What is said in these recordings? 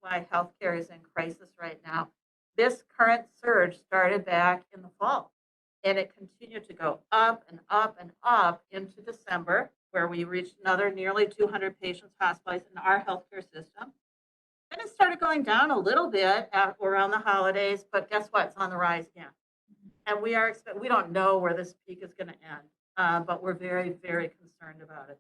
why healthcare is in crisis right now. This current surge started back in the fall, and it continued to go up and up and up into December, where we reached another nearly 200 patients hospitalized in our healthcare system. Then it started going down a little bit around the holidays, but guess what? It's on the rise again. And we don't know where this peak is going to end, but we're very, very concerned about it.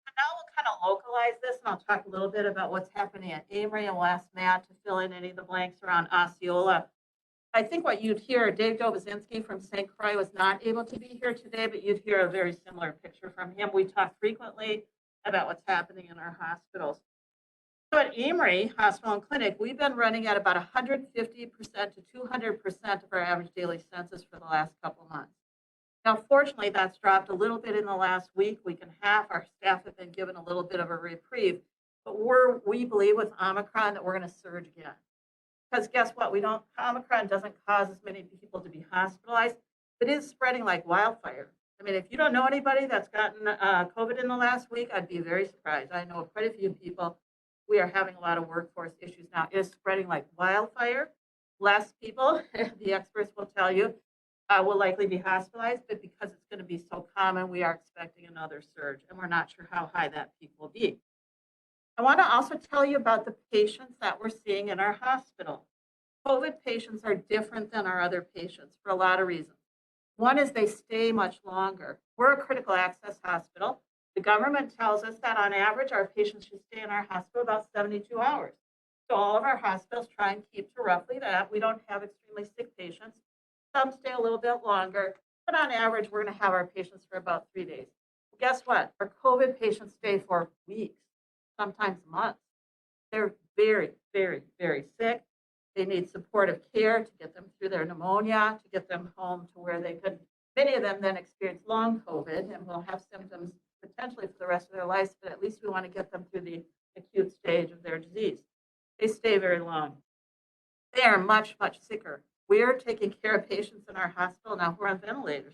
And now we'll kind of localize this, and I'll talk a little bit about what's happening at Amory, and we'll ask Matt to fill in any of the blanks around Osceola. I think what you'd hear, Dave Dobozinski from St. Croix was not able to be here today, but you'd hear a very similar picture from him. We talk frequently about what's happening in our hospitals. So at Amory Hospital and Clinic, we've been running at about 150% to 200% of our average daily census for the last couple of months. Now, fortunately, that's dropped a little bit in the last week and a half. Our staff have been given a little bit of a reprieve, but we believe with Omicron that we're going to surge again. Because guess what? Omicron doesn't cause as many people to be hospitalized, but it is spreading like wildfire. I mean, if you don't know anybody that's gotten COVID in the last week, I'd be very surprised. I know quite a few people. We are having a lot of workforce issues now. It is spreading like wildfire. Less people, the experts will tell you, will likely be hospitalized, but because it's going to be so common, we are expecting another surge, and we're not sure how high that peak will be. I want to also tell you about the patients that we're seeing in our hospital. COVID patients are different than our other patients for a lot of reasons. One is they stay much longer. We're a critical access hospital. The government tells us that on average, our patients should stay in our hospital about 72 hours. So all of our hospitals try and keep to roughly that. We don't have extremely sick patients. Some stay a little bit longer, but on average, we're going to have our patients for about 3 days. Well, guess what? Our COVID patients stay for weeks, sometimes months. They're very, very, very sick. They need supportive care to get them through their pneumonia, to get them home to where they could. Many of them then experience long COVID and will have symptoms potentially for the rest of their lives, but at least we want to get them through the acute stage of their disease. They stay very long. They are much, much sicker. We are taking care of patients in our hospital now who are on ventilators.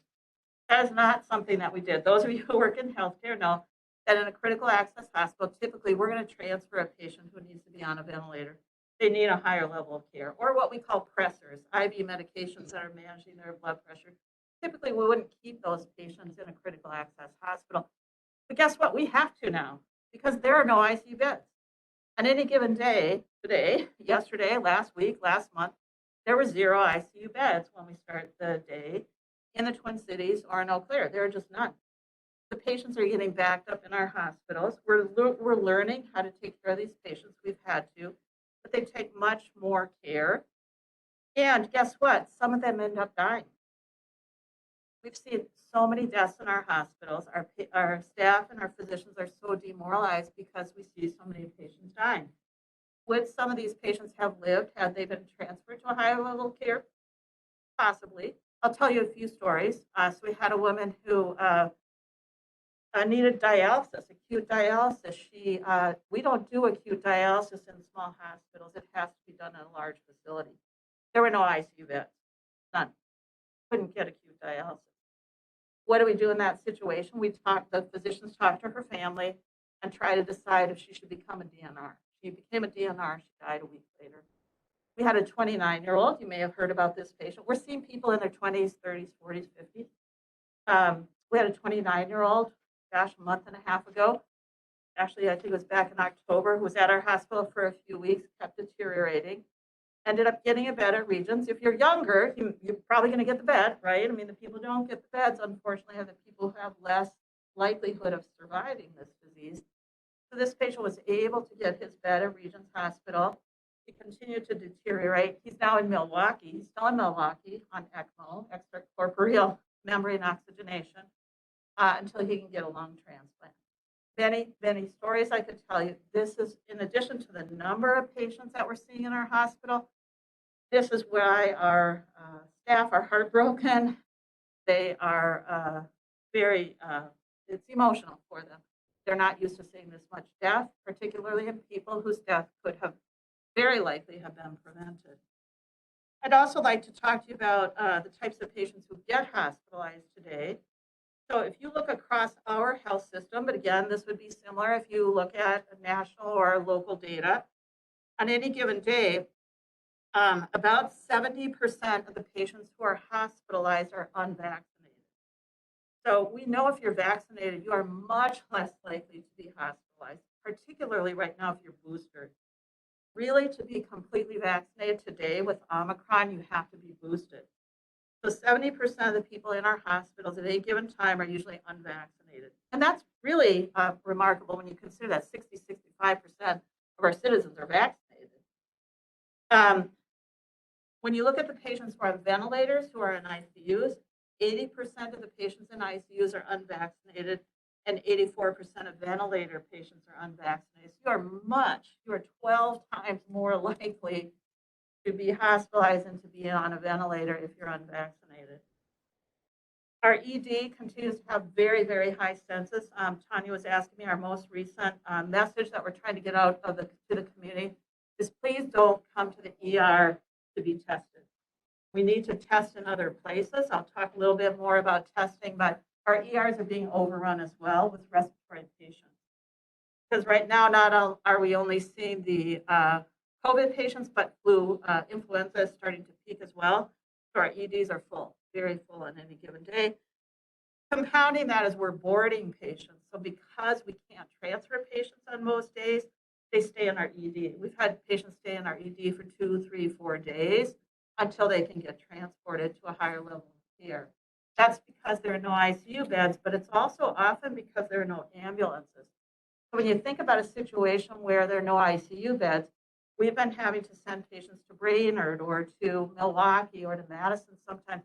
That is not something that we did. Those of you who work in healthcare know that in a critical access hospital, typically we're going to transfer a patient who needs to be on a ventilator. They need a higher level of care, or what we call pressors, IV medications that are managing their blood pressure. Typically, we wouldn't keep those patients in a critical access hospital. But guess what? We have to now because there are no ICU beds. On any given day, today, yesterday, last week, last month, there were 0 ICU beds when we start the day in the Twin Cities or in Eau Claire. There are just none. The patients are getting backed up in our hospitals. We're learning how to take care of these patients. We've had to, but they take much more care. And guess what? Some of them end up dying. We've seen so many deaths in our hospitals. Our staff and our physicians are so demoralized because we see so many patients dying. Would some of these patients have lived had they been transferred to a higher level of care? Possibly. I'll tell you a few stories. So we had a woman who needed dialysis, acute dialysis. We don't do acute dialysis in small hospitals. It has to be done in a large facility. There were no ICU beds, none. Couldn't get acute dialysis. What do we do in that situation? The physicians talk to her family and try to decide if she should become a DNR. She became a DNR. She died a week later. We had a 29-year-old. You may have heard about this patient. We're seeing people in their 20s, 30s, 40s, 50s. We had a 29-year-old, a month and a half ago. Actually, I think it was back in October, who was at our hospital for a few weeks, kept deteriorating. Ended up getting a bed at Regents. If you're younger, you're probably going to get the bed, right? I mean, the people who don't get the beds, unfortunately, are the people who have less likelihood of surviving this disease. So this patient was able to get his bed at Regents Hospital. He continued to deteriorate. He's now in Milwaukee. He's still in Milwaukee on ECMO, extracorporeal membrane oxygenation, until he can get a lung transplant. Many stories I could tell you. This is in addition to the number of patients that we're seeing in our hospital. This is why our staff are heartbroken. They are it's emotional for them. They're not used to seeing this much death, particularly in people whose death could have very likely have been prevented. I'd also like to talk to you about the types of patients who get hospitalized today. So if you look across our health system, but again, this would be similar if you look at national or local data, on any given day, about 70% of the patients who are hospitalized are unvaccinated. So we know if you're vaccinated, you are much less likely to be hospitalized, particularly right now if you're boosted. Really, to be completely vaccinated today with Omicron, you have to be boosted. So 70% of the people in our hospitals at any given time are usually unvaccinated. And that's really remarkable when you consider that 65% of our citizens are vaccinated. When you look at the patients who are on ventilators, who are in ICUs, 80% of the patients in ICUs are unvaccinated, and 84% of ventilator patients are unvaccinated. So you are 12 times more likely to be hospitalized and to be on a ventilator if you're unvaccinated. Our ED continues to have very, very high census. Tanya was asking me, our most recent message that we're trying to get out to the community is please don't come to the ER to be tested. We need to test in other places. I'll talk a little bit more about testing, but our ERs are being overrun as well with respiratory patients. Because right now, not are we only seeing the COVID patients, but influenza is starting to peak as well. So our EDs are full, very full on any given day. Compounding that is we're boarding patients. So because we can't transfer patients on most days, they stay in our ED. We've had patients stay in our ED for 2, 3, 4 days until they can get transported to a higher level of care. That's because there are no ICU beds, but it's also often because there are no ambulances. So when you think about a situation where there are no ICU beds, we've been having to send patients to Brainerd or to Milwaukee or to Madison sometimes.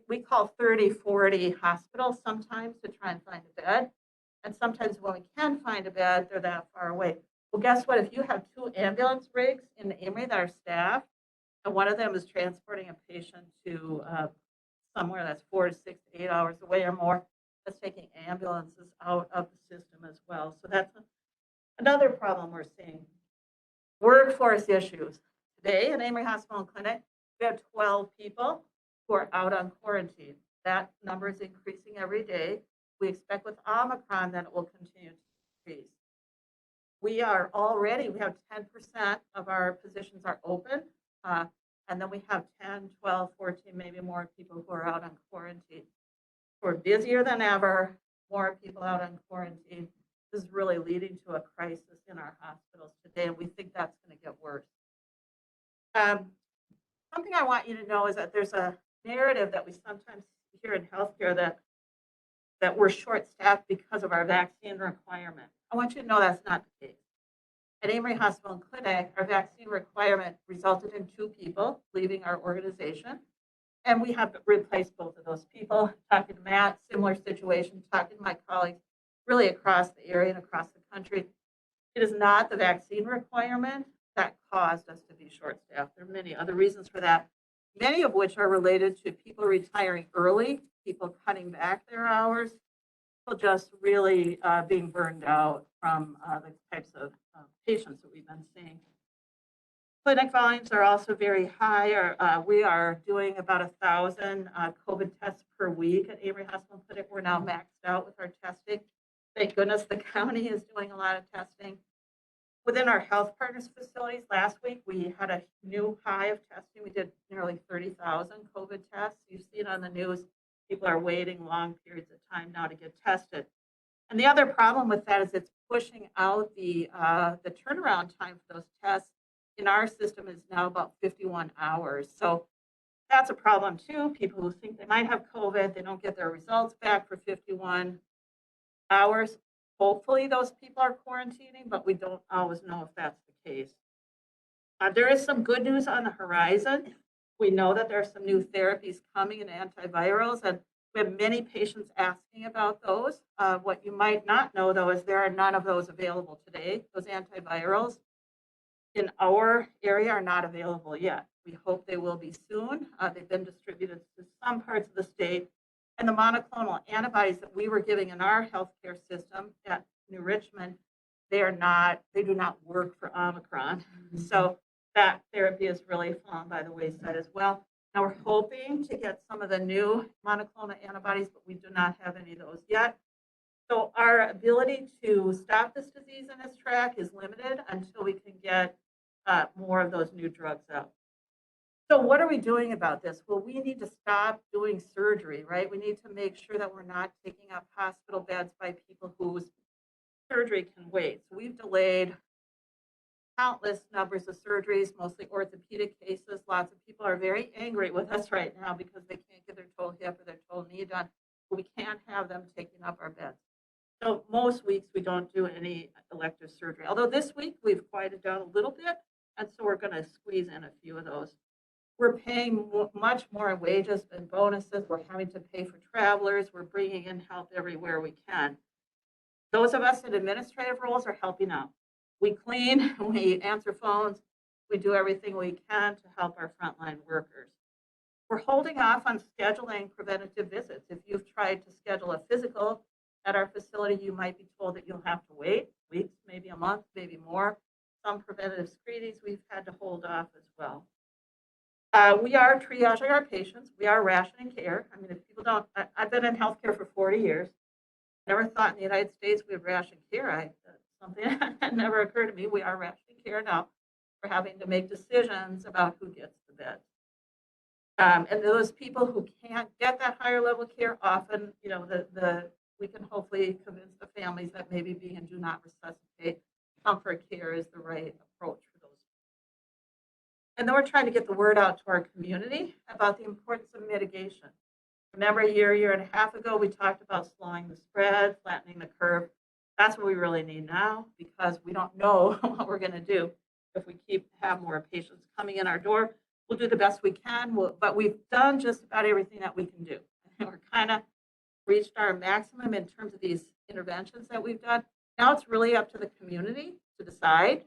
We call 30, 40 hospitals sometimes to try and find a bed. And sometimes when we can find a bed, they're that far away. Well, guess what? If you have 2 ambulance rigs in Amory that are staffed, and one of them is transporting a patient to somewhere that's 4 to 6 to 8 hours away or more, that's taking ambulances out of the system as well. So that's another problem we're seeing. Workforce issues. Today at Amory Hospital and Clinic, we have 12 people who are out on quarantine. That number is increasing every day. We expect with Omicron that it will continue to increase. We have 10% of our positions are open, and then we have 10, 12, 14, maybe more people who are out on quarantine. We're busier than ever, more people out on quarantine. This is really leading to a crisis in our hospitals today, and we think that's going to get worse. Something I want you to know is that there's a narrative that we sometimes hear in healthcare that we're short-staffed because of our vaccine requirement. I want you to know that's not the case. At Amory Hospital and Clinic, our vaccine requirement resulted in 2 people leaving our organization, and we have replaced both of those people. Talking to Matt, similar situation, talking to my colleagues really across the area and across the country. It is not the vaccine requirement that caused us to be short-staffed. There are many other reasons for that, many of which are related to people retiring early, people cutting back their hours, people just really being burned out from the types of patients that we've been seeing. Clinic volumes are also very high. We are doing about 1,000 COVID tests per week at Amory Hospital and Clinic. We're now maxed out with our testing. Thank goodness the county is doing a lot of testing. Within our health partners facilities, last week we had a new high of testing. We did nearly 30,000 COVID tests. You see it on the news. People are waiting long periods of time now to get tested. And the other problem with that is it's pushing out the turnaround time for those tests in our system is now about 51 hours. So that's a problem too. People who think they might have COVID, they don't get their results back for 51 hours. Hopefully those people are quarantining, but we don't always know if that's the case. There is some good news on the horizon. We know that there are some new therapies coming in antivirals, and we have many patients asking about those. What you might not know, though, is there are none of those available today. Those antivirals in our area are not available yet. We hope they will be soon. They've been distributed to some parts of the state. And the monoclonal antibodies that we were giving in our healthcare system at New Richmond, they do not work for Omicron. Mm-hmm. So that therapy is really fallen by the wayside as well. Now we're hoping to get some of the new monoclonal antibodies, but we do not have any of those yet. So our ability to stop this disease in its track is limited until we can get more of those new drugs out. So what are we doing about this? Well, we need to stop doing surgery, right? We need to make sure that we're not taking up hospital beds by people whose surgery can wait. So we've delayed countless numbers of surgeries, mostly orthopedic cases. Lots of people are very angry with us right now because they can't get their toe hip or their toe knee done. But we can't have them taking up our beds. So most weeks we don't do any elective surgery. Although this week we've quieted down a little bit, and so we're going to squeeze in a few of those. We're paying much more in wages and bonuses. We're having to pay for travelers. We're bringing in help everywhere we can. Those of us in administrative roles are helping out. We clean, we answer phones, we do everything we can to help our frontline workers. We're holding off on scheduling preventative visits. If you've tried to schedule a physical at our facility, you might be told that you'll have to wait weeks, maybe a month, maybe more. Some preventative screenings we've had to hold off as well. We are triaging our patients. We are rationing care. I mean, if people don't, I've been in healthcare for 40 years. Never thought in the United States we would ration care. Something that never occurred to me. We are rationing care now. We're having to make decisions about who gets the bed. And those people who can't get that higher level care, often, you know, we can hopefully convince the families that maybe being in do not resuscitate comfort care is the right approach for those. And then we're trying to get the word out to our community about the importance of mitigation. Remember a year and a half ago, we talked about slowing the spread, flattening the curve. That's what we really need now, because we don't know what we're going to do if we have more patients coming in our door. We'll do the best we can, but we've done just about everything that we can do. We're kind of reached our maximum in terms of these interventions that we've done. Now it's really up to the community to decide,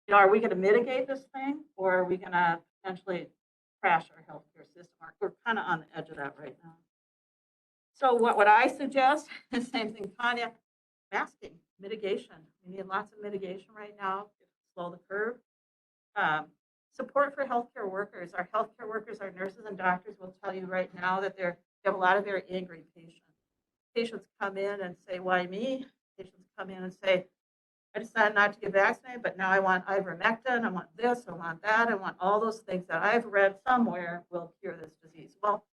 you know, are we going to mitigate this thing, or are we going to potentially crash our healthcare system? We're kind of on the edge of that right now. So what would I suggest? The same thing, Tanya, masking, mitigation. We need lots of mitigation right now to slow the curve. Support for healthcare workers. Our healthcare workers, our nurses and doctors will tell you right now that they have a lot of very angry patients. Patients come in and say, why me? Patients come in and say, I decided not to get vaccinated, but now I want ivermectin, I want this, I want that, I want all those things that I've read somewhere will cure this disease. Well,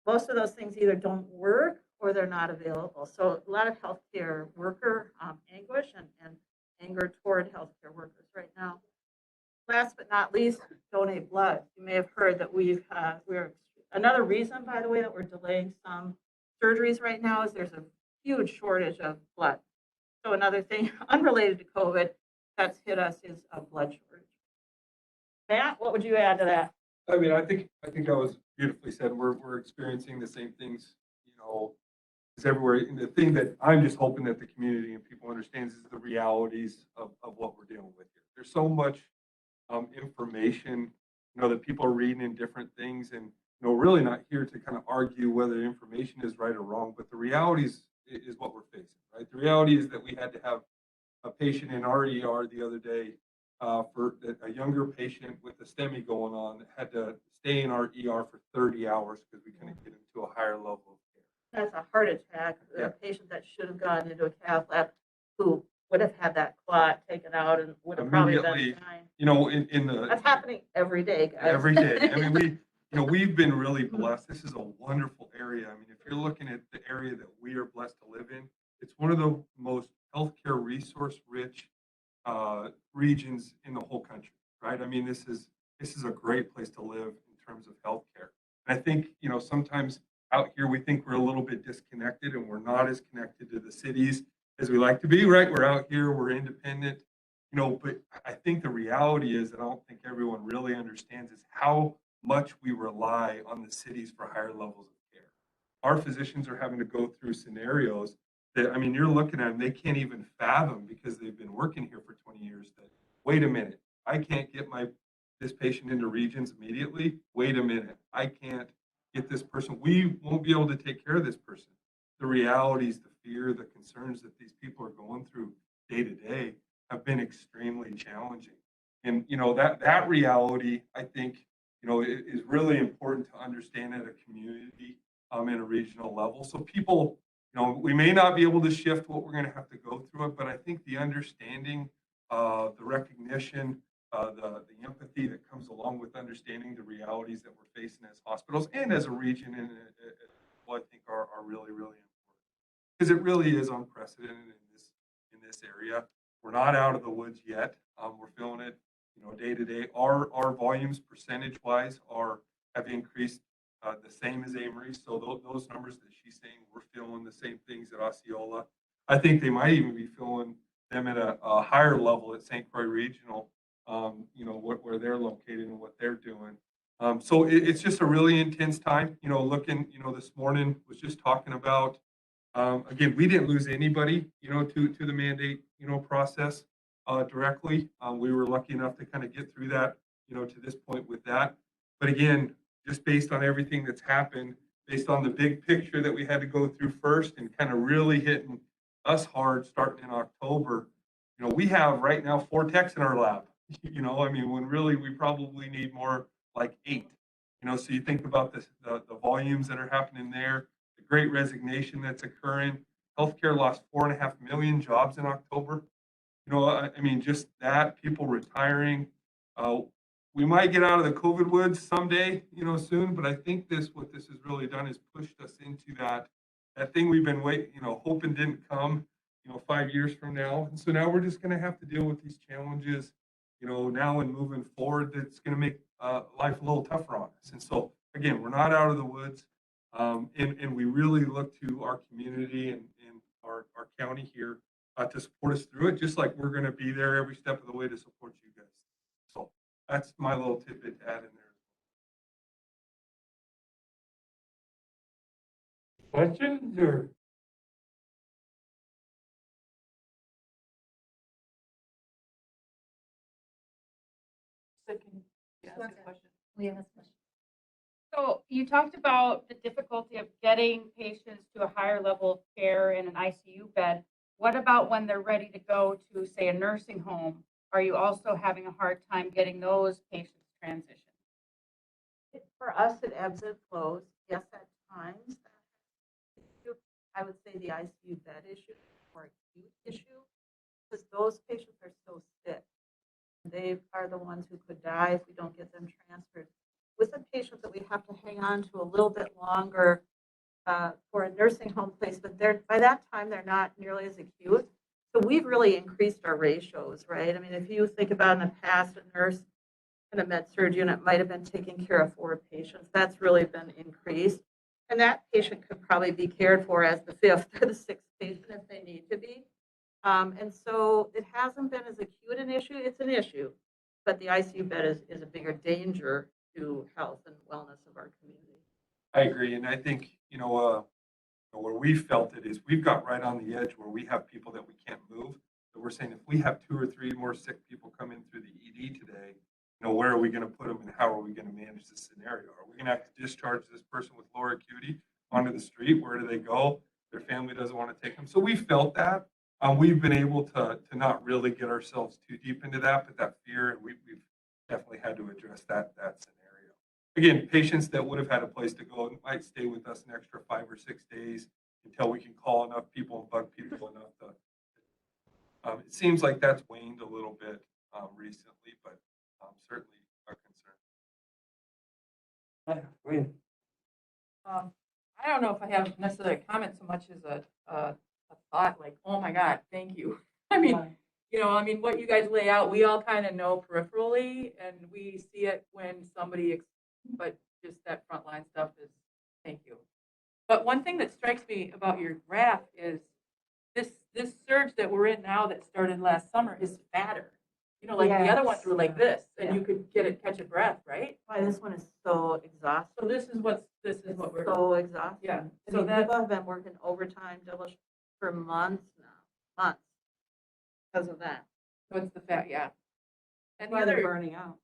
most of those things either don't work or they're not available. So a lot of healthcare worker anguish and anger toward healthcare workers right now. Last but not least, donate blood. You may have heard that we're another reason, by the way, that we're delaying some surgeries right now is there's a huge shortage of blood. So another thing unrelated to COVID that's hit us is a blood shortage. Matt, what would you add to that? I mean, I think that was beautifully said. We're experiencing the same things, you know, as everywhere. And the thing that I'm just hoping that the community and people understands is the realities of what we're dealing with here. There's so much information, you know, that people are reading in different things, and you know, really not here to kind of argue whether information is right or wrong, but the realities is what we're facing, right? The reality is that we had to have a patient in our ER the other day for a younger patient with a STEMI going on that had to stay in our ER for 30 hours because we couldn't get him to a higher level of care. That's a heart attack. Yeah. A patient that should have gone into a cath lab who would have had that clot taken out and would have probably been fine. You know, in the that's happening every day, guys. Every day. I mean, we've been really blessed. This is a wonderful area. I mean, if you're looking at the area that we are blessed to live in, it's one of the most healthcare resource rich regions in the whole country, right? I mean, this is a great place to live in terms of healthcare. And I think, you know, sometimes out here we think we're a little bit disconnected and we're not as connected to the cities as we like to be, right? We're out here, we're independent, you know, but I think the reality is, and I don't think everyone really understands, is how much we rely on the cities for higher levels of care. Our physicians are having to go through scenarios that, I mean, you're looking at them, they can't even fathom because they've been working here for 20 years that, wait a minute, I can't get this patient into Regions immediately. Wait a minute, I can't get this person. We won't be able to take care of this person. The realities, the fear, the concerns that these people are going through day to day have been extremely challenging. And, you know, that reality, I think, you know, is really important to understand at a community and a regional level. So people, you know, we may not be able to shift what we're going to have to go through it, but I think the understanding, the recognition the empathy that comes along with understanding the realities that we're facing as hospitals and as a region, and I think are really, really important because it really is unprecedented in this area. We're not out of the woods yet. We're feeling it, day to day. Our volumes percentage wise have increased the same as Amory. So those numbers that she's saying, we're feeling the same things at Osceola. I think they might even be feeling them at a higher level at St. Croix Regional, where they're located and what they're doing. So it's just a really intense time, looking, this morning was just talking about, again, we didn't lose anybody, to the mandate, process directly. We were lucky enough to kind of get through that, to this point with that. But again, just based on everything that's happened, based on the big picture that we had to go through first and kind of really hitting us hard starting in October, we have right now 4 techs in our lab, when really we probably need more like 8, so you think about this, the volumes that are happening there, the great resignation that's occurring. Healthcare lost 4.5 million jobs in October. Just that, people retiring. We might get out of the COVID woods someday, soon, but I think what this has really done is pushed us into that thing we've been hoping didn't come, 5 years from now. And so now we're just going to have to deal with these challenges, now and moving forward. That's going to make life a little tougher on us. And so again, we're not out of the woods, and we really look to our community and our county here to support us through it, just like we're going to be there every step of the way to support you guys. So that's my little tidbit to add in there. Questions or? We have a question. So you talked about the difficulty of getting patients to a higher level of care in an ICU bed. What about when they're ready to go to, say, a nursing home? Are you also having a hard time getting those patients transitioned? For us, it ebbs and flows. Yes, at times. I would say the ICU bed issue is a more acute issue because those patients are so sick. They are the ones who could die if we don't get them transferred. With the patients that we have to hang on to a little bit longer for a nursing home placement, by that time they're not nearly as acute. So we've really increased our ratios, right? I mean, if you think about in the past, a nurse in a med-surg unit might have been taking care of 4 patients. That's really been increased. And that patient could probably be cared for as the 5th or the 6th patient if they need to be. And so it hasn't been as acute an issue. It's an issue, but the ICU bed is a bigger danger to health and wellness of our community. I agree. And I think, where we felt it is we've got right on the edge where we have people that we can't move. So we're saying if we have 2 or 3 more sick people come in through the ED today, where are we going to put them and how are we going to manage this scenario? Are we going to have to discharge this person with lower acuity onto the street? Where do they go? Their family doesn't want to take them. So we felt that. We've been able to not really get ourselves too deep into that, but that fear, and we've definitely had to address that scenario. Again, patients that would have had a place to go might stay with us an extra 5 or 6 days until we can call enough people and bug people enough to. It seems like that's waned a little bit recently, but certainly a concern. I don't know if I have necessarily a comment so much as a thought, like, oh my God, thank you. I mean, what you guys lay out, we all kind of know peripherally, and we see it when somebody, but just that frontline stuff is, thank you. But one thing that strikes me about your graph is this surge that we're in now that started last summer is fatter. Like the other ones were like this, and you could catch a breath, right? Why this one is so exhausting. So this is what we're. So exhausting. Yeah. So people have been working overtime double for months now, because of that. So it's the fat, yeah. And the Why they're other, burning out.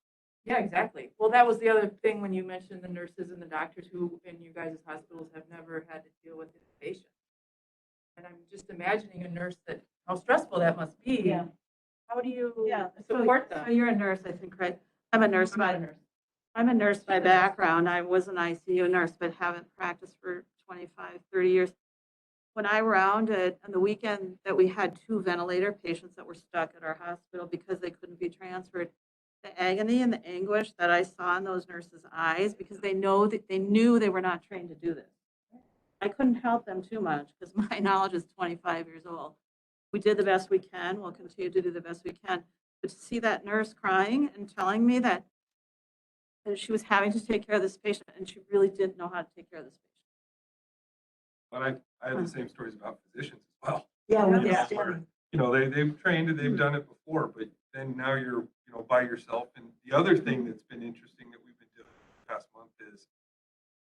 yeah, exactly. Well, that was the other thing when you mentioned the nurses and the doctors who in you guys' hospitals have never had to deal with this patient. And I'm just imagining a nurse how stressful that must be. Yeah. How do you Support them? So you're a nurse, I think, right? I'm a nurse. I'm not a nurse. I'm a nurse by background. I was an ICU nurse, but haven't practiced for 25, 30 years. When I rounded on the weekend that we had 2 ventilator patients that were stuck at our hospital because they couldn't be transferred, the agony and the anguish that I saw in those nurses' eyes because they knew they were not trained to do this. I couldn't help them too much because my knowledge is 25 years old. We did the best we can. We'll continue to do the best we can. But to see that nurse crying and telling me that she was having to take care of this patient and she really didn't know how to take care of this patient. But I have the same stories about physicians as well. Yeah, You with know, the where, STEM. they've trained and they've done it before, but then now you're, by yourself. And the other thing that's been interesting that we've been doing the past month is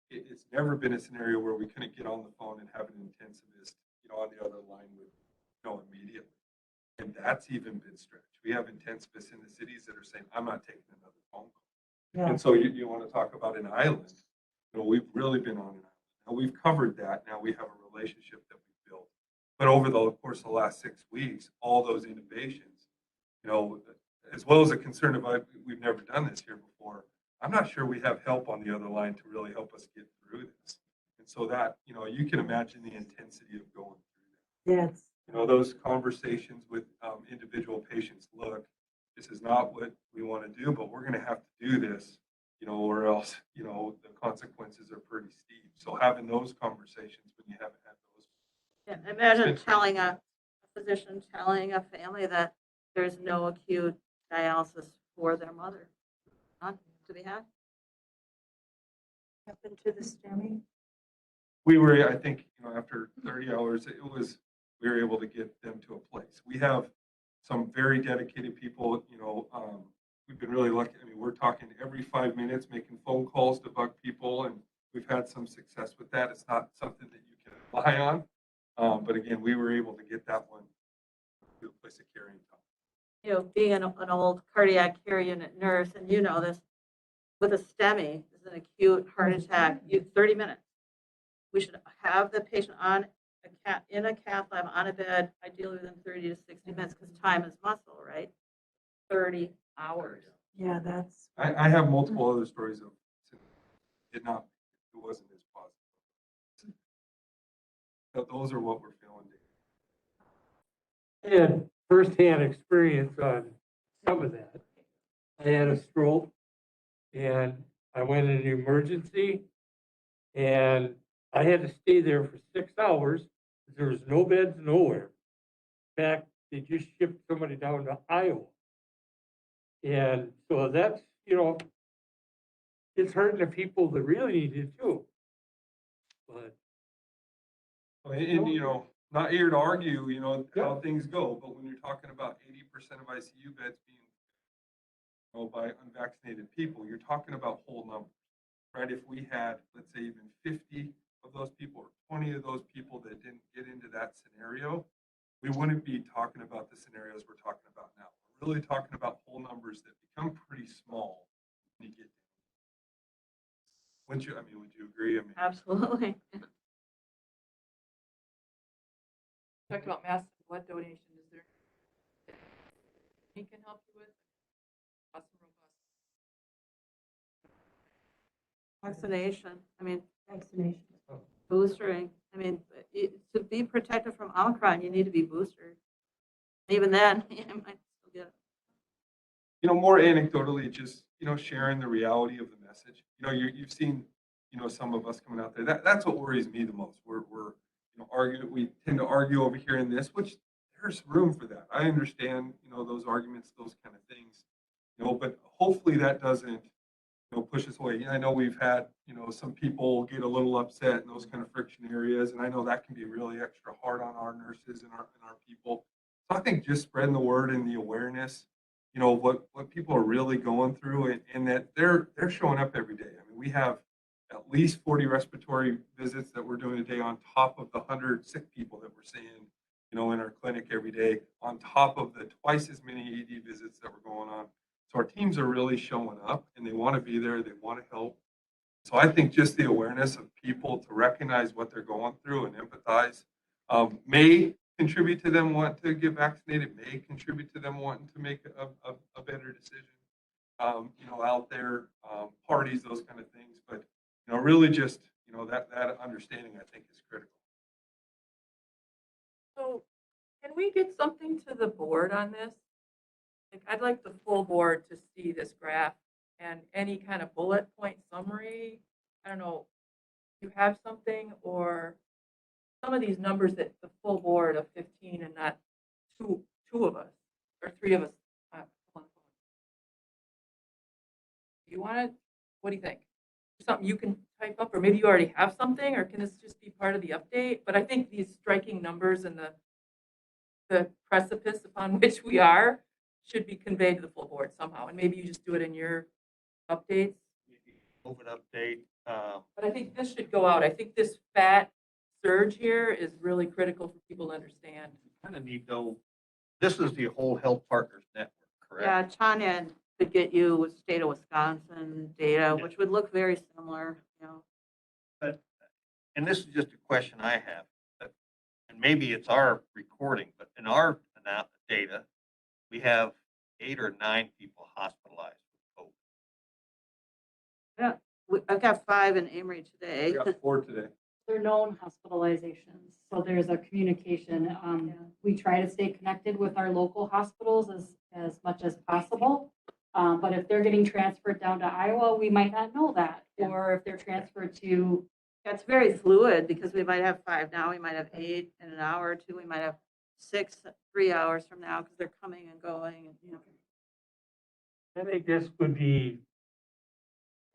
it's never been a scenario where we couldn't get on the phone and have an intensivist, on the other line with, immediately. And that's even been stretched. We have intensivists in the cities that are saying, I'm not taking another phone call. Yeah. And so you want to talk about an island. We've really been on an island. Now we've covered that. Now we have a relationship that we've built. But over the course of the last 6 weeks, all those innovations, as well as a concern about we've never done this here before, I'm not sure we have help on the other line to really help us get through this. And so that, you can imagine the intensity of going through that. Yes. Those conversations with individual patients, look, this is not what we want to do, but we're going to have to do this, or else, the consequences are pretty steep. So having those conversations when you haven't had those. Yeah, imagine telling a physician telling a family that there's no acute dialysis for their mother. Not to be had. Happened to the STEMI. We were, I think, after 30 hours, we were able to get them to a place. We have some very dedicated people, we've been really lucky. I mean, we're talking every 5 minutes, making phone calls to bug people, and we've had some success with that. It's not something that you can rely on. But again, we were able to get that one to a place of care in time. Being an old cardiac care unit nurse, and this, with a STEMI, is an acute heart attack, 30 minutes. We should have the patient in a cath lab on a bed, ideally within 30 to 60 minutes, because time is muscle, right? 30 hours. Yeah, that's. I have multiple other stories of it wasn't as positive. But those are what we're feeling. I had firsthand experience on some of that. I had a stroke and I went into emergency and I had to stay there for 6 hours. There was no beds nowhere. In fact, they just shipped somebody down to Iowa. And so that's, it's hurting the people that really need it too. But And, not here to argue, how things go, but when you're talking about 80% of ICU beds being by unvaccinated people, you're talking about whole numbers, right? If we had, let's say, even 50 of those people or 20 of those people that didn't get into that scenario, we wouldn't be talking about the scenarios we're talking about now. We're really talking about whole numbers that become pretty small when you get there. Would you agree? Absolutely. Talked about mass blood donation. Is there he can help you with? Awesome, robust. Vaccination. Vaccination. Boostering. To be protected from Omicron, you need to be boosted. Even then, you might still get it. More anecdotally, just, sharing the reality of the message. You've seen, some of us coming out there. That's what worries me the most. We're we tend to argue over here in this, which there's room for that. I understand, those arguments, those kind of things, but hopefully that doesn't, push us away. I know we've had, some people get a little upset in those kind of friction areas, and I know that can be really extra hard on our nurses and our people. So I think just spreading the word and the awareness, what people are really going through, and that they're showing up every day. We have at least 40 respiratory visits that we're doing a day on top of the 100 sick people that we're seeing, in our clinic every day, on top of the twice as many ED visits that we're going on. So our teams are really showing up and they want to be there. They want to help. So I think just the awareness of people to recognize what they're going through and empathize may contribute to them wanting to get vaccinated, may contribute to them wanting to make a better decision, out there, parties, those kind of things. But, really just, that understanding, I think, is critical. So can we get something to the board on this? like, I'd like the full board to see this graph and any kind of bullet point summary. I don't know, you have something, or some of these numbers that the full board of 15 and not two of us or three of us. Do you want it? What do you think? Something you can type up, or maybe you already have something, or can this just be part of the update? But I think these striking numbers and the precipice upon which we are should be conveyed to the full board somehow. And maybe you just do it in your updates. COVID update. But I think this should go out. I think this fat surge here is really critical for people to understand. Kind of need though, this is the whole Health Partners Network, Yeah, correct? Tanya could get you with state of Wisconsin data, Yeah. which would look very similar, you know. And this is just a question I have, and maybe it's our recording, but in our data, we have 8 or 9 people hospitalized with COVID. I've got 5 in Amory We today. got 4 today. They're known hospitalizations, so there's a communication. We try to stay connected with our local hospitals as much as possible. But if they're getting transferred down to Iowa, we might not know that. Yeah. Or if they're transferred to, It's very fluid because we might have 5 now, we might have 8 in an hour or 2, we might have 6, 3 hours from now because they're coming and going and, you know. I think this would be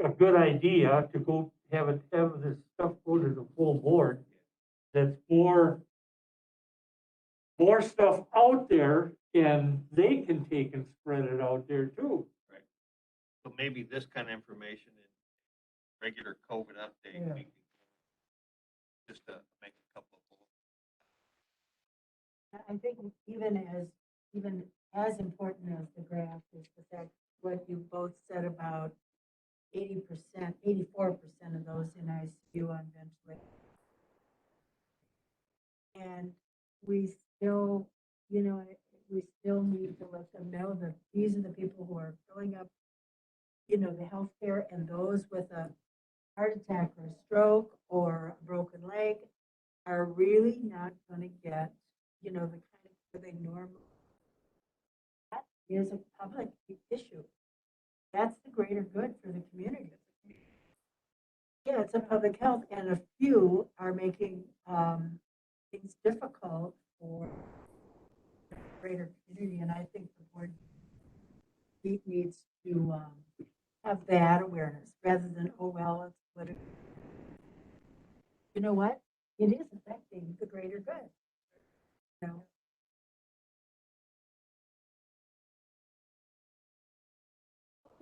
a good idea to go have this stuff go to the full board. That's more stuff out there, and they can take and spread it out there too. So maybe this kind of information in regular COVID update, Yeah. we can just make a couple of bullets. I think even as important as the graph is the fact what you both said about 80%, 84% of those in ICU on ventilators. And we still, we still need to let them know that these are the people who are filling up, the healthcare, and those with a heart attack or a stroke or a broken leg are really not going to get, the kind of where they normally. That is a public issue. That's the greater good for the community. Yeah, it's a public health, and a few are making things difficult for the greater community, and I think the board needs to have that awareness rather than, oh, well, it's political. You know what? It is affecting the greater good.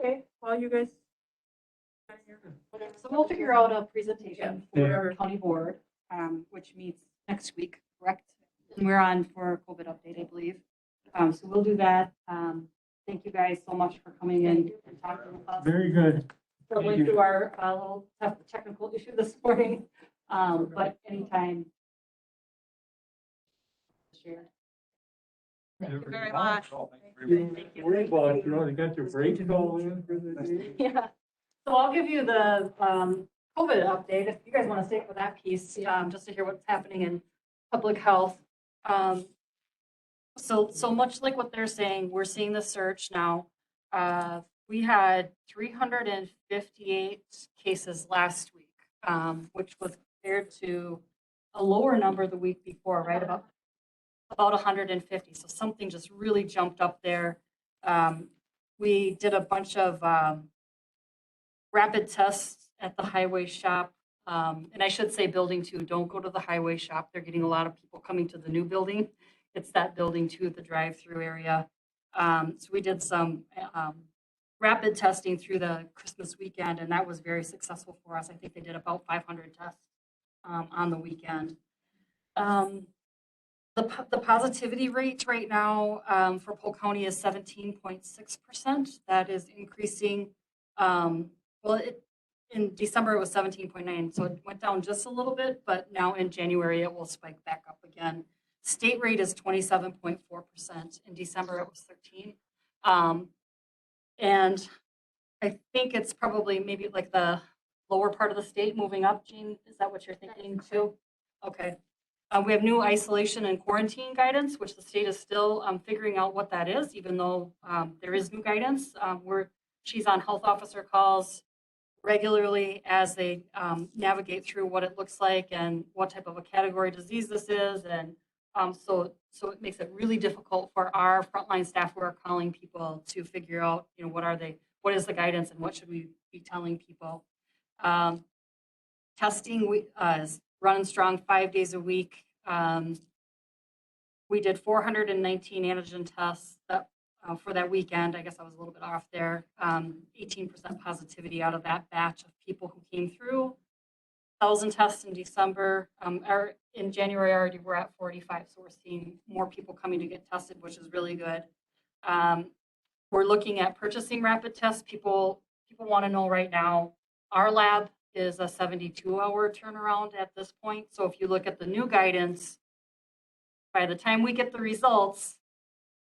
Okay, well, you guys. so we'll figure out a presentation Yeah. for our county board, which meets next week, correct? And we're on for COVID update, I believe. So we'll do that. Thank you guys so much for coming in and talking with us. Very good. Struggling through our little tough technical issue this morning, but anytime. Share. Thank you very much. Worry about, they got their breaks all in for the day. Yeah, so I'll give you the COVID update, if you guys want to stay with that piece, just to hear what's happening in public health. So much like what they're saying, we're seeing the surge now. We had 358 cases last week, which was compared to a lower number the week before, right? About 150. So something just really jumped up there. We did a bunch of rapid tests at the highway shop. And I should say building 2, don't go to the highway shop. They're getting a lot of people coming to the new building. It's that building 2, the drive-through area. So we did some rapid testing through the Christmas weekend, and that was very successful for us. I think they did about 500 tests on the weekend. The positivity rate right now for Polk County is 17.6%. That is increasing. In December it was 17.9, so it went down just a little bit, but now in January it will spike back up again. State rate is 27.4%. In December it was 13. And I think it's probably maybe like the lower part of the state moving up, Jean. Is that what you're thinking too? Okay. We have new isolation and quarantine guidance, which the state is still figuring out what that is, even though there is new guidance. She's on health officer calls regularly as they navigate through what it looks like and what type of a category disease this is. And so it makes it really difficult for our frontline staff who are calling people to figure out, what is the guidance and what should we be telling people. Testing is running strong 5 days a week. We did 419 antigen tests for that weekend. I guess I was a little bit off there. 18% positivity out of that batch of people who came through. 1,000 tests in December. In January already we're at 45, so we're seeing more people coming to get tested, which is really good. We're looking at purchasing rapid tests. People want to know right now. Our lab is a 72-hour turnaround at this point. So if you look at the new guidance, by the time we get the results,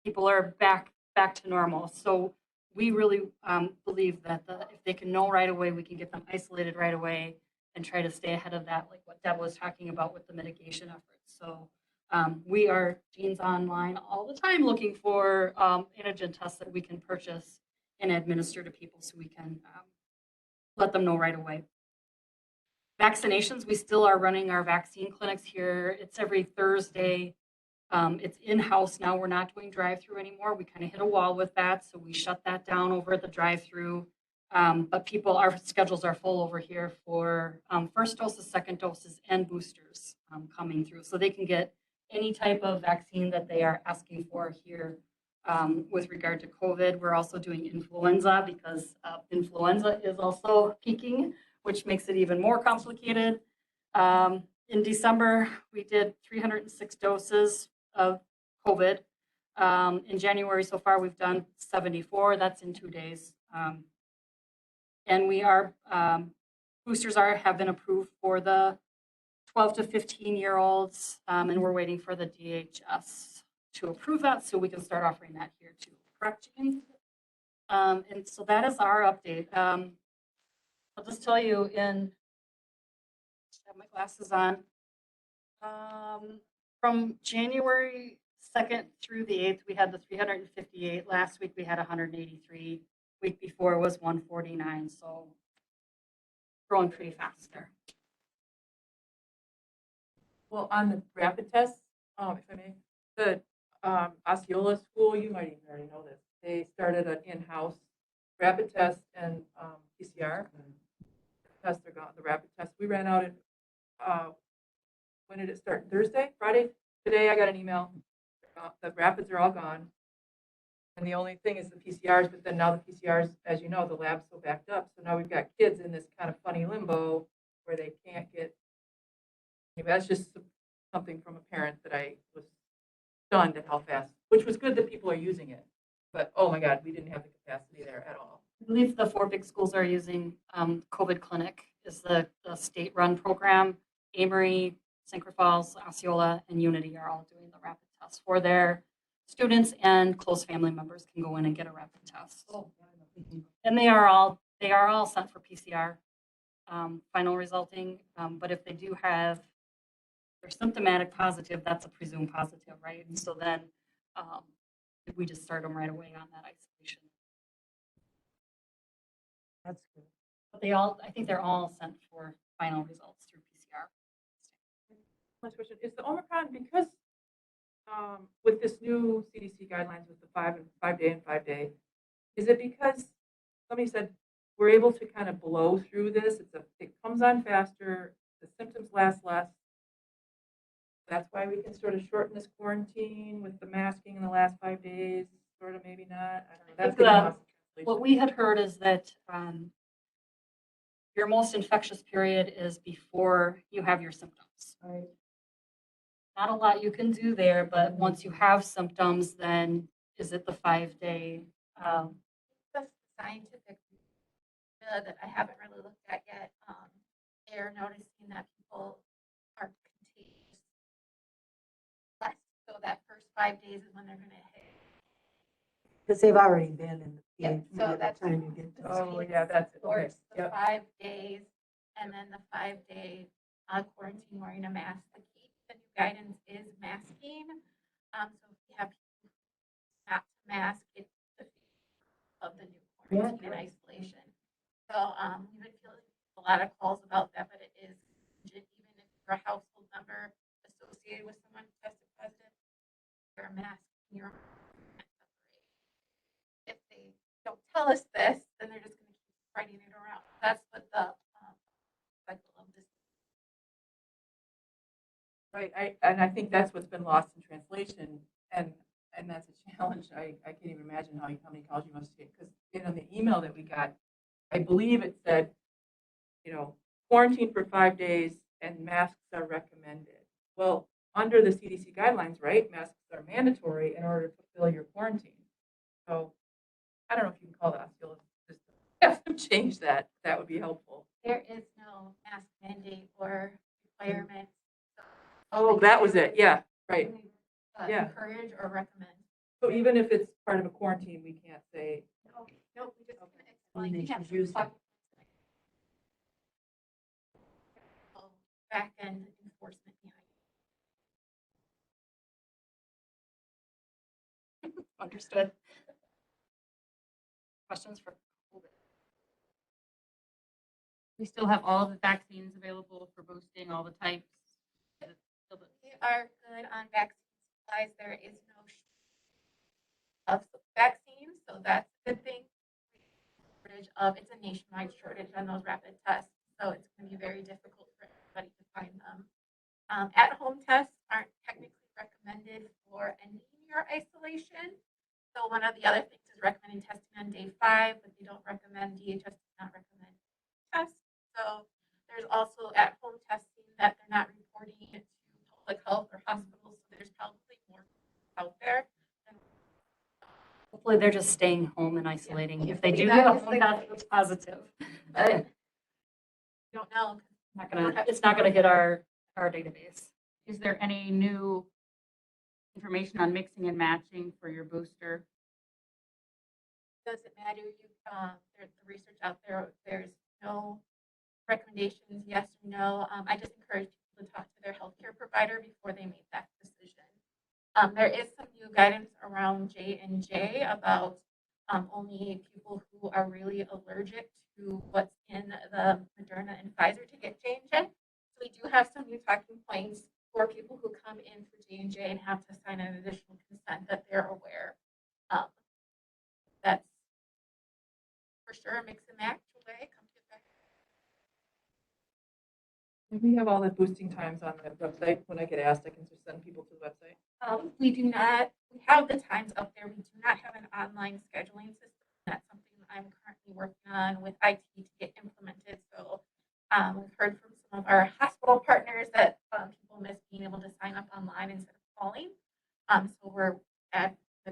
people are back to normal. So we really believe that if they can know right away, we can get them isolated right away and try to stay ahead of that, like what Deb was talking about with the mitigation efforts. So Jean's online all the time looking for antigen tests that we can purchase and administer to people so we can let them know right away. Vaccinations, we still are running our vaccine clinics here. It's every Thursday. It's in-house now. We're not doing drive-through anymore. We kind of hit a wall with that, so we shut that down over at the drive-through. But our schedules are full over here for first doses, second doses, and boosters coming through. So they can get any type of vaccine that they are asking for here with regard to COVID. We're also doing influenza because influenza is also peaking, which makes it even more complicated. In December, we did 306 doses of COVID. In January so far, we've done 74. That's in 2 days. And boosters have been approved for the 12 to 15-year-olds, and we're waiting for the DHS to approve that so we can start offering that here too. Correct, Jean? And so that is our update. I'll just tell you I have my glasses on. From January 2nd through the 8th, we had the 358. Last week we had 183. Week before was 149. So growing pretty fast there. Well, on the rapid tests, if I may, the Osceola School, you might even already know this, they started an in-house rapid test and PCR. Tests are gone, the rapid tests. We ran out when did it start? Thursday? Friday? Today I got an email. The rapids are all gone. And the only thing is the PCRs, but then now the PCRs, as you know, the lab's so backed up. So now we've got kids in this kind of funny limbo where they can't get. Anyway, that's just something from a parent that I was stunned at how fast, which was good that people are using it. But oh my God, we didn't have the capacity there at all. I believe the 4 big schools are using COVID Clinic is the state-run program. Amory, St. Clair Falls, Osceola, and Unity are all doing the rapid tests for their students, and close family members can go in and get a rapid test. And they are all sent for PCR final resulting. But if they do have they're symptomatic positive, that's a presumed positive, right? And so then we just start them right away on that isolation. That's good. But I think they're all sent for final results through PCR. Last question, is the Omicron, because with this new CDC guidelines with the 5 day and 5 day, is it because somebody said we're able to kind of blow through this? It comes on faster, the symptoms last less. That's why we can sort of shorten this quarantine with the masking in the last 5 days, sort of, maybe not. I don't know. What we had heard is that your most infectious period is before you have your symptoms. Right. Not a lot you can do there, but once you have symptoms, then is it the 5 day? That's scientific that I haven't really looked at yet. They're noticing that people are contagious less. So that first 5 days is when they're going to hit. Because they've already been in the Yeah, field so by the that's time you get to. Oh, yeah, that's okay. Towards the Yep. 5 days, and then the 5 day quarantine wearing a mask. The key, the new guidance is masking. So if you have people not to mask, it's the of the new quarantine and isolation. So we've been fielding a lot of calls about that, but it is even if you're a household member associated with someone who tested positive, wear a mask in your home. If they don't tell us this, then they're just going to keep spreading it around. That's what the cycle of this. Right, and I think that's what's been lost in translation, and that's a challenge. I can't even imagine how many calls you must take, because the email that we got, I believe it said, quarantine for 5 days and masks are recommended. Well, under the CDC guidelines, right, masks are mandatory in order to fulfill your quarantine. So I don't know if you can call the hospital, just have them change that. That would be helpful. There is no mask mandate or requirement. Oh, that was it. Yeah, right. Yeah. Encourage or recommend. So even if it's part of a quarantine, we can't say, No, we just When they explain. should use it. Back end enforcement behind. Understood. Questions for? We still have all the vaccines available for boosting, all the types. We are good on vaccine supplies. There is no shortage of vaccines, so that's a good thing. It's a nationwide shortage on those rapid tests, so it's going to be very difficult for everybody to find them. At-home tests aren't technically recommended for ending your isolation. So one of the other things is recommending testing on day 5, but they don't recommend DHS does not recommend tests. So there's also at-home testing that they're not reporting it to public health or hospitals. So there's probably more out there. Hopefully they're just staying home and isolating. If they do Yeah, get a it's home like- test that's positive, But don't know. it's not gonna hit our database. Is there any new information on mixing and matching for your booster? Doesn't matter. There's the research out there. There's no recommendations, yes or no. I just encourage people to talk to their healthcare provider before they make that decision. There is some new guidance around J&J about only people who are really allergic to what's in the Moderna and Pfizer to get J&J. So we do have some new talking points for people who come in for J&J and have to sign an additional consent that they're aware. That's for sure a mix and match way. Come to that. we have all the boosting times on the website. When I get asked, I can just send people to the website. We do not, we have the times up there. We do not have an online scheduling system. That's something I'm currently working on with IT to get implemented. So we've heard from some of our hospital partners that people miss being able to sign up online instead of calling. So we're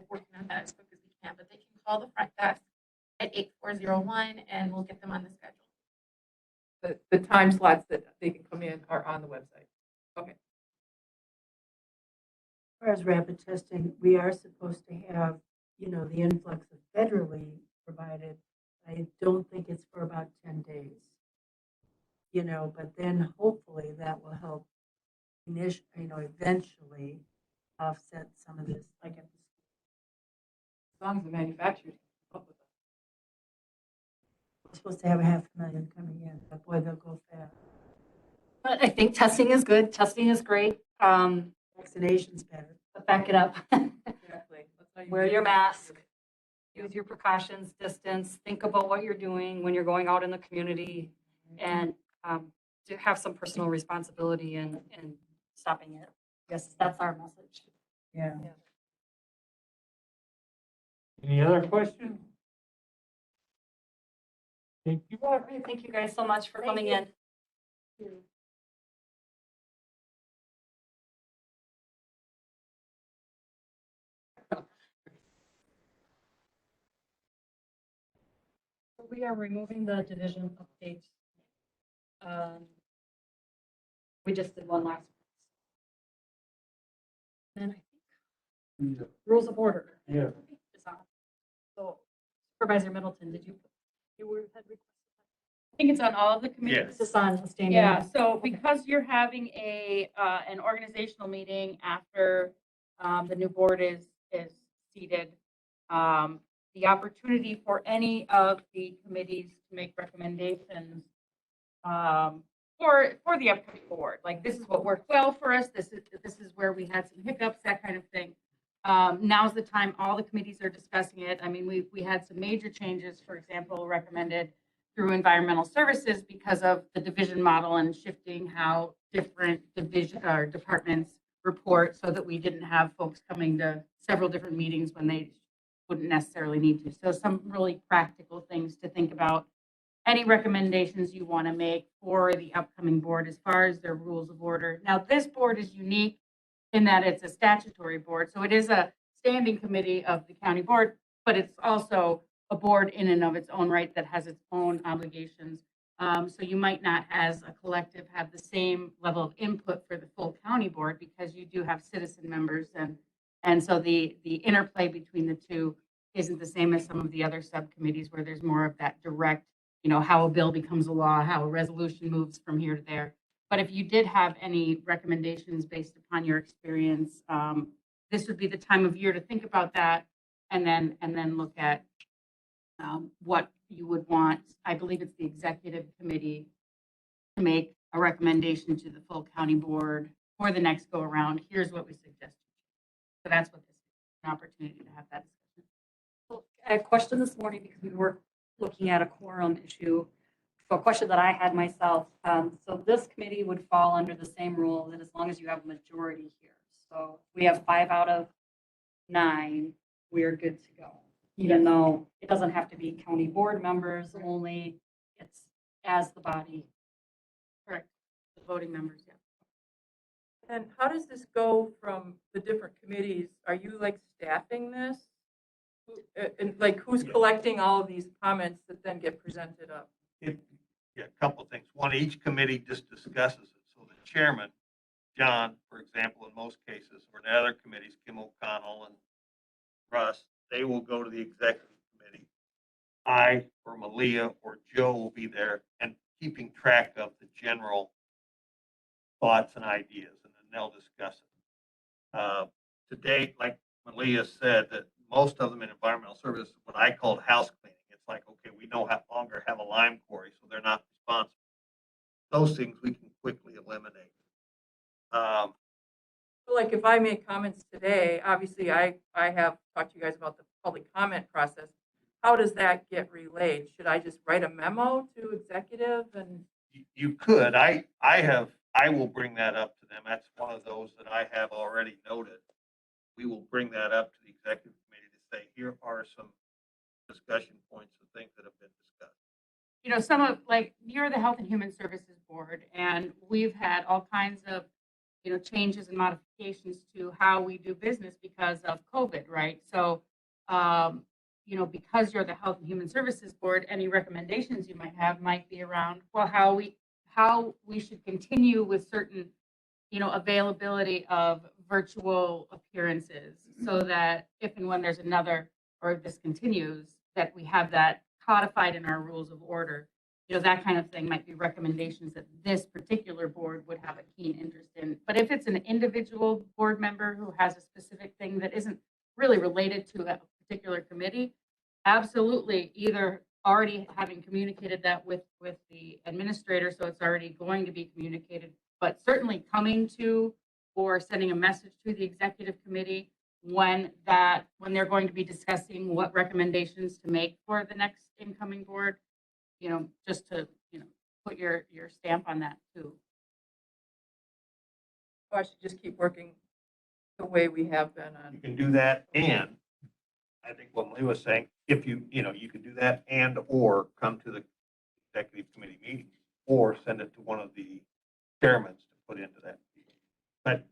working on that as quick as we can, but they can call the front desk at 8401 and we'll get them on the schedule. The time slots that they can come in are on the website. Okay. As far as rapid testing, we are supposed to have, the influx of federally provided. I don't think it's for about 10 days. But then hopefully that will help eventually offset some of this, like at the As long as the manufacturers come up with it. we're supposed to have 500,000 coming in, but boy, they'll go fast. But I think testing is good. Testing is great. Vaccination's better. But back it up. Exactly. That's how you Wear get your it. mask. Use your precautions, distance. Think about what you're doing when you're going out in the community, and to have some personal responsibility in stopping it. Yes, that's our message. Yeah. Any other questions? Thank you. All right, thank you guys so much for coming in. We are removing the division updates. We just did one last. And I think rules of order. Yeah. is on. So Supervisor Middleton, had requested think it's on all of the committees. Yes. This is on standing. Yeah, so because you're having an organizational meeting after, the new board is seated, the opportunity for any of the committees to make recommendations, for the upcoming board, like this is what worked well for us, this is where we had some hiccups, that kind of thing. Now's the time, all the committees are discussing it. I mean, we had some major changes, for example, recommended through environmental services because of the division model and shifting how different division or departments report so that we didn't have folks coming to several different meetings when they wouldn't necessarily need to. So some really practical things to think about. Any recommendations you want to make for the upcoming board as far as their rules of order. Now, this board is unique in that it's a statutory board. So it is a standing committee of the county board, but it's also a board in and of its own right that has its own obligations. So you might not, as a collective, have the same level of input for the full county board because you do have citizen members, and so the interplay between the two isn't the same as some of the other subcommittees where there's more of that direct, how a bill becomes a law, how a resolution moves from here to there. But if you did have any recommendations based upon your experience, this would be the time of year to think about that, and then look at what you would want. I believe it's the executive committee to make a recommendation to the full county board for the next go around. Here's what we suggest. So that's what this is, an opportunity to have that discussion. Well, I had a question this morning because we were looking at a quorum issue. So a question that I had myself. So this committee would fall under the same rule that as long as you have a majority here. So if we have 5 out of 9, we are good to go. Even though it doesn't have to be county board members only, it's as the body. Correct. The voting members, yeah. And how does this go from the different committees? Are you like staffing this? And like who's collecting all of these comments that then get presented up? Yeah, a couple of things. One, each committee just discusses it. So the chairman, John, for example, in most cases, or the other committees, Kim O'Connell and Russ, they will go to the executive committee. I or Malia or Joe will be there and keeping track of the general thoughts and ideas, and then they'll discuss it. To date, like Malia said, that most of them in environmental services, what I called house cleaning. It's like, okay, we no longer have a lime quarry, so they're not responsible. Those things we can quickly eliminate. So like if I make comments today, obviously I have talked to you guys about the public comment process. How does that get relayed? Should I just write a memo to executive and? You could. I will bring that up to them. That's one of those that I have already noted. We will bring that up to the executive committee to say, here are some discussion points of things that have been discussed. Some of, like, you're the Health and Human Services Board, and we've had all kinds of, changes and modifications to how we do business because of COVID, right? So, because you're the Health and Human Services Board, any recommendations you might have might be around, well, how we should continue with certain, availability of virtual appearances so that if and when there's another, or if this continues, that we have that codified in our rules of order. That kind of thing might be recommendations that this particular board would have a keen interest in. But if it's an individual board member who has a specific thing that isn't really related to a particular committee, absolutely, either already having communicated that with the administrator, so it's already going to be communicated, but certainly coming to or sending a message to the executive committee when they're going to be discussing what recommendations to make for the next incoming board, just to, put your stamp on that too. Oh, I should just keep working the way we have been You on. can do that, and I think what Malia was saying, if you can do that or come to the executive committee meetings or send it to one of the chairmen to put into that. But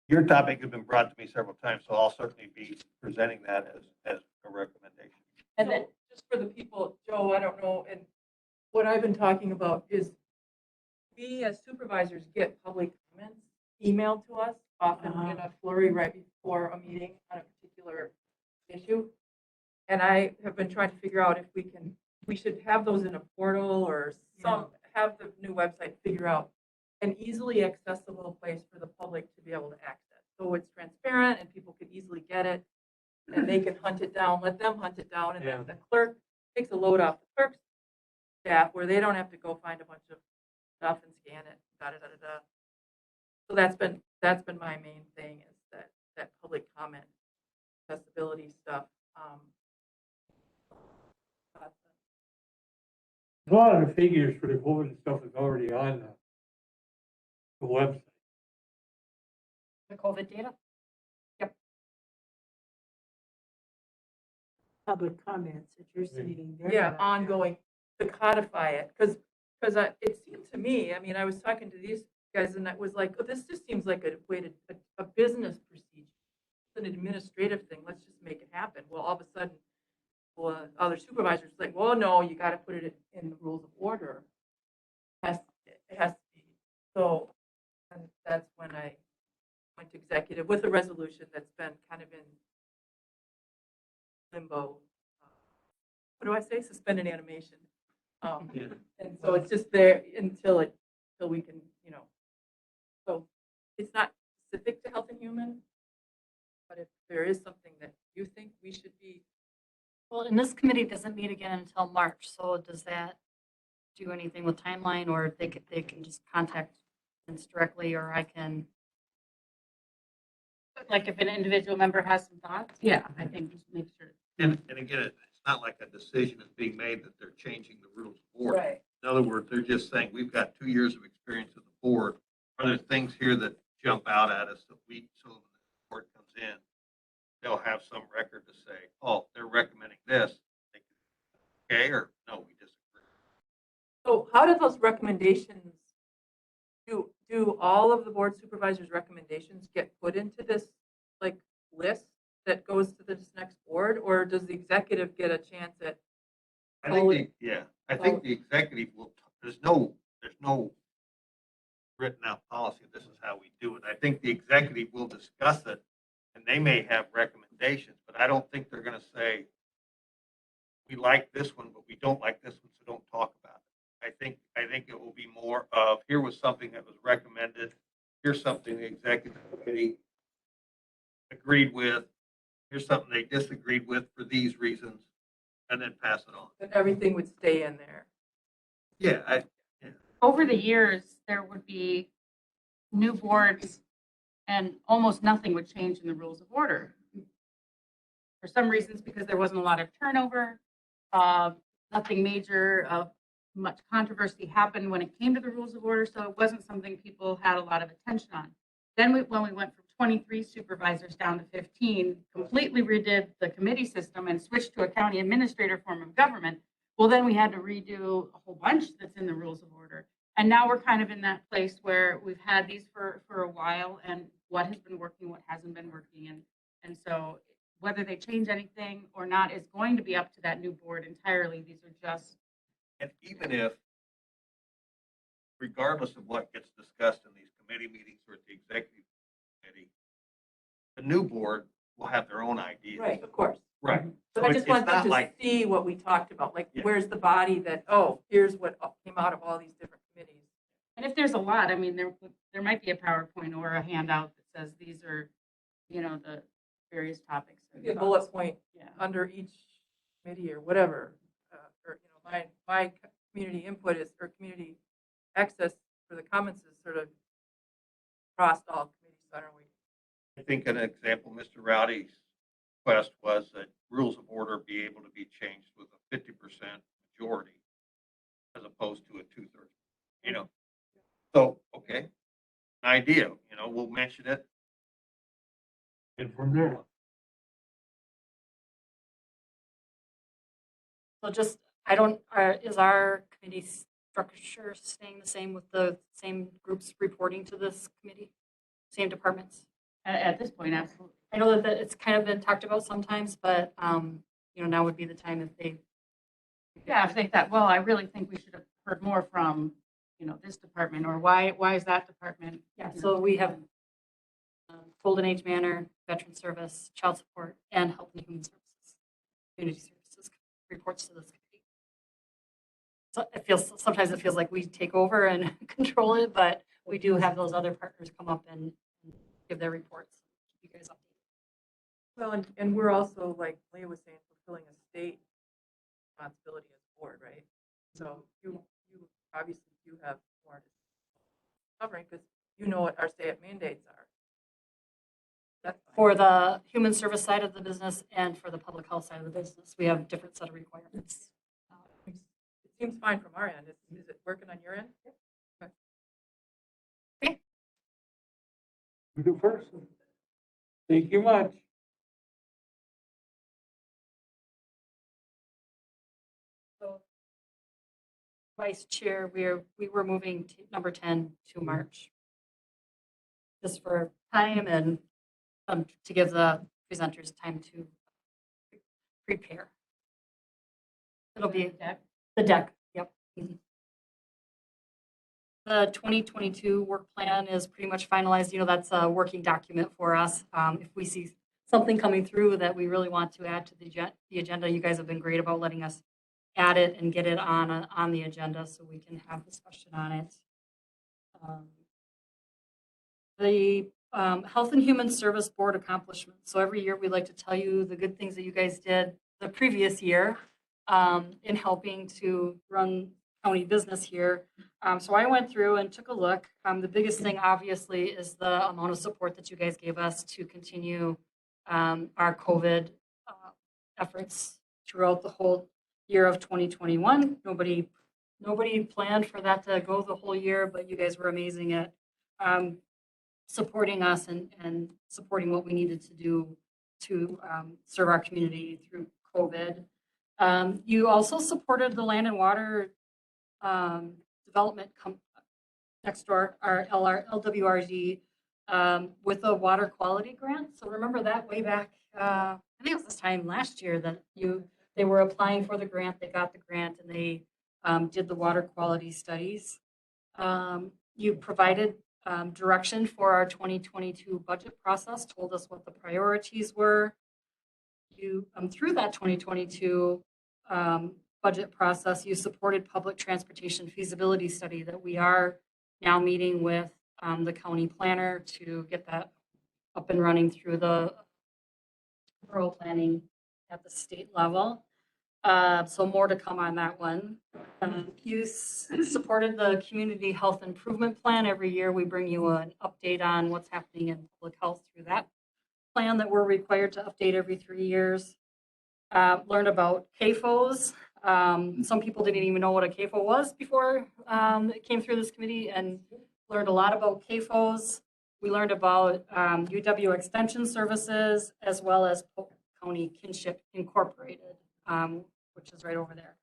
your topic has been brought to me several times, so I'll certainly be presenting that as a recommendation. And then just for the people, Joe, I don't know, and what I've been talking about is we as supervisors get public comments emailed to us, often in a flurry right before a meeting on a particular issue. And I have been trying to figure out if we can we should have those in a portal or have the new website figure out an easily accessible place for the public to be able to access. So it's transparent and people can easily get it and they can hunt it down, let them hunt it down. And then the clerk takes a load off the clerk's staff where they don't have to go find a bunch of stuff and scan it, da, da, da, da, da. So that's been my main thing is that public comment, accessibility stuff. A lot of the figures for the COVID stuff is already on the website. The COVID data? Public comments that you're saying. they're Yeah, not on there. ongoing, to codify it, because it seemed to me, I mean, I was talking to these guys and I was like, oh, this just seems like a way to, a business procedure. It's an administrative thing, let's just make it happen. Well, all of a sudden, well, other supervisors like, well, no, you got to put it in the rules of order. It has to be. So, and that's when I went to executive with a resolution that's been kind of in limbo. What do I say? Suspended animation. And so it's just there until we can, so it's not specific to Health and Human, but if there is something that you think we should be. Well, and this committee doesn't meet again until March, so does that do anything with timeline, or they can just contact us directly, or I can. Like if an individual member has some thoughts, yeah, I think just make sure. And again, it's not like a decision is being made that they're changing the rules of order. Right. In other words, they're just saying, we've got 2 years of experience as a board. Are there things here that jump out at us that so when the board comes in, they'll have some record to say, oh, they're recommending this. Okay, or no, we disagree. So how do those recommendations, do all of the board supervisors' recommendations get put into this like list that goes to this next board, or does the executive get a chance at? I think the executive will, there's no written out policy. This is how we do it. I think the executive will discuss it and they may have recommendations, but I don't think they're going to say, we like this one, but we don't like this one, so don't talk about it. I think it will be more of, here was something that was recommended. Here's something the executive committee agreed with. Here's something they disagreed with for these reasons, and then pass it on. That everything would stay in there. Yeah, Over the years, there would be new boards and almost nothing would change in the rules of order. For some reasons, because there wasn't a lot of turnover, nothing major of much controversy happened when it came to the rules of order, so it wasn't something people had a lot of attention on. Then when we went from 23 supervisors down to 15, completely redid the committee system and switched to a county administrator form of government, well, then we had to redo a whole bunch that's in the rules of order. And now we're kind of in that place where we've had these for a while, and what has been working, what hasn't been working. And so whether they change anything or not is going to be up to that new board entirely. These are just. and even if, regardless of what gets discussed in these committee meetings or at the executive committee, the new board will have their own ideas. Right, of course. Right. But So I it's just want them not to like- see what we talked about, like, Yeah. where's the body that, oh, here's what came out of all these different committees. And if there's a lot, I mean, there might be a PowerPoint or a handout that says these are, the various topics. Maybe a bullet point Yeah. under each committee or whatever. Or, my community input is, or community access for the comments is sort of across all committees, so I don't know. I think an example, Mr. Rowdy's request was that rules of order be able to be changed with a 50% majority as opposed to a 2/3, So, okay, an idea, we'll mention it. And from there, So just, is our committee structure staying the same with the same groups reporting to this committee? Same departments? At this point, absolutely. I know that it's kind of been talked about sometimes, but, now would be the time that they. Yeah, if they thought, well, I really think we should have heard more from, this department, or why is that department? Yeah, so we have Golden Age Manor, Veteran Service, Child Support, and Health and Human Services. Community Services reports to this committee. so sometimes it feels like we take over and control it, but we do have those other partners come up and give their reports. Keep you guys updated. Well, and we're also, like Leah was saying, fulfilling a state responsibility as a board, right? So you obviously you have more covering because you know what our state mandates are. That's fine. For the human service side of the business and for the public health side of the business, we have different set of requirements. It seems fine from our end. Is it working on your end? Good person. Thank you much. So, Vice Chair, we were moving to number 10 to March. Just for time and to give the presenters time to prepare. It'll be the deck, yep. The 2022 work plan is pretty much finalized. You know, that's a working document for us. If we see something coming through that we really want to add to the agenda, you guys have been great about letting us add it and get it on the agenda so we can have discussion on it. The Health and Human Service Board accomplishments. So every year we like to tell you the good things that you guys did the previous year in helping to run county business here. So I went through and took a look. The biggest thing obviously is the amount of support that you guys gave us to continue our COVID efforts throughout the whole year of 2021. Nobody planned for that to go the whole year, but you guys were amazing at supporting us and supporting what we needed to do to serve our community through COVID. You also supported the Land and Water Development next door, our LWRD, with a water quality grant. So remember that way back, I think it was this time last year that they were applying for the grant, they got the grant, and they did the water quality studies. You provided direction for our 2022 budget process, told us what the priorities were. You, through that 2022 budget process, you supported public transportation feasibility study that we are now meeting with the county planner to get that up and running through the rural planning at the state level. So more to come on that one. You supported the community health improvement plan. Every year we bring you an update on what's happening in public health through that plan that we're required to update every 3 years. Learned about CAFOs. Some people didn't even know what a CAFO was before it came through this committee, and learned a lot about CAFOs. We learned about UW Extension Services as well as Polk County Kinship Incorporated, which is right over there.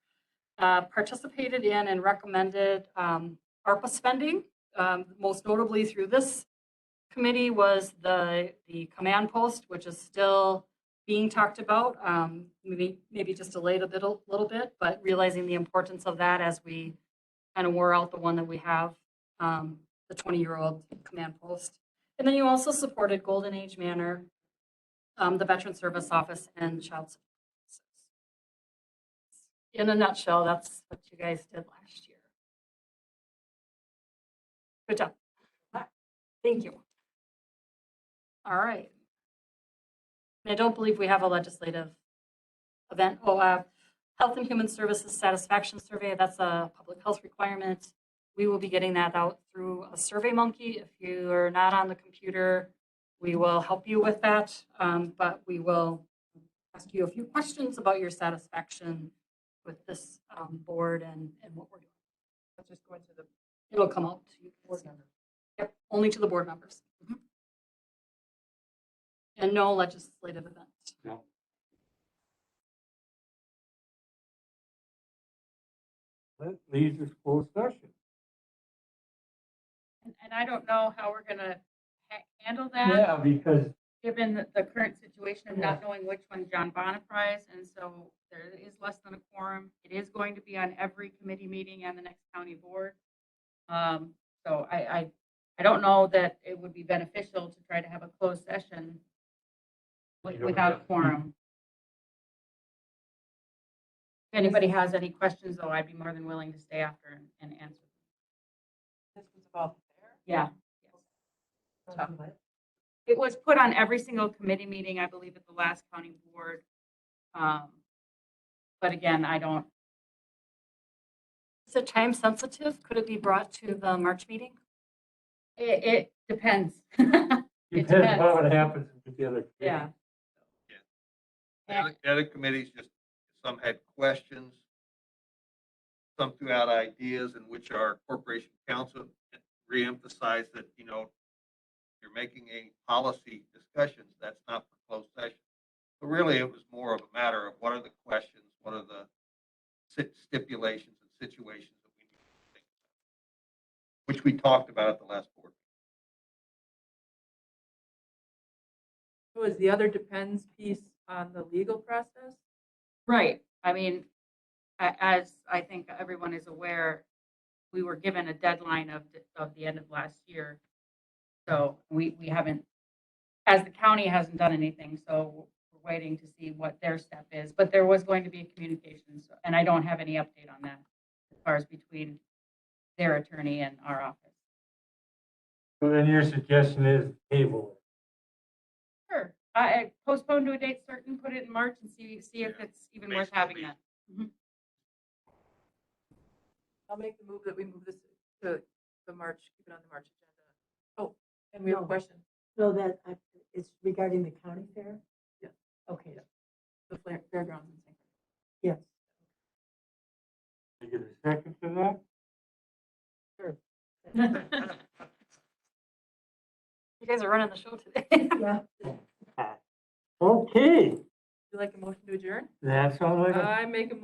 Participated in and recommended ARPA spending. Most notably through this committee was the command post, which is still being talked about, maybe just delayed a little bit, but realizing the importance of that as we kind of wore out the one that we have, the 20-year-old command post. And then you also supported Golden Age Manor, the Veteran Service Office, and Child Support Services. In a nutshell, that's what you guys did last year. Good job. Thank you. All right. I don't believe we have a legislative event. Oh, Health and Human Services Satisfaction Survey, that's a public health requirement. We will be getting that out through a SurveyMonkey. If you are not on the computer, we will help you with that, but we will ask you a few questions about your satisfaction with this board and what we're doing. Let's just go into the. It'll come out to you. Board members. Yep, only to the board members. Mhm. And no legislative events. No. That leaves us closed session. And I don't know how we're gonna handle that, Yeah, because given the current situation of not knowing which one John Bonaprise, and so there is less than a quorum. It is going to be on every committee meeting and the next county board. So I don't know that it would be beneficial to try to have a closed session without a quorum. anybody has any questions, though, I'd be more than willing to stay after and answer. This was about the fair. Yeah. Tough. It was put on every single committee meeting, I believe, at the last county board. But again, I don't, Is it time sensitive? Could it be brought to the March meeting? it depends. Depends on what happens with the other. Yeah. The other committees just, some had questions, some threw out ideas in which our corporation council reemphasized that, you're making a policy discussions, that's not for closed session. So really, it was more of a matter of what are the questions, what are the stipulations and situations that we need to think about, which we talked about at the last board. So is the other depends piece on the legal process? Right. I mean, as I think everyone is aware, we were given a deadline of the end of last year. So we haven't, as the county hasn't done anything, so we're waiting to see what their step is. But there was going to be a communication, and I don't have any update on that as far as between their attorney and our office. So then your suggestion is table. Sure. I postpone to a date certain, put it in March and see if it's even worth having that. I'll make the move that we move this to the March, keep it on the March agenda. Oh, and we have a No. question. So that, it's regarding the county fair? Yeah. Okay, The fairgrounds and things. yes. Can I get a second for that? You guys are running the show today. Yeah. Okay, Would you like a motion to adjourn? that sounds like a. I make a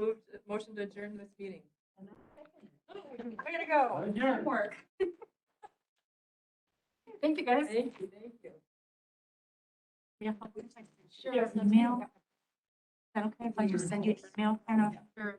motion to adjourn this meeting. Way to go. Adjourn. Teamwork. Thank you, guys. Thank you, thank you. Sure. Email. Is that okay if I just send you an email, kind of? Sure.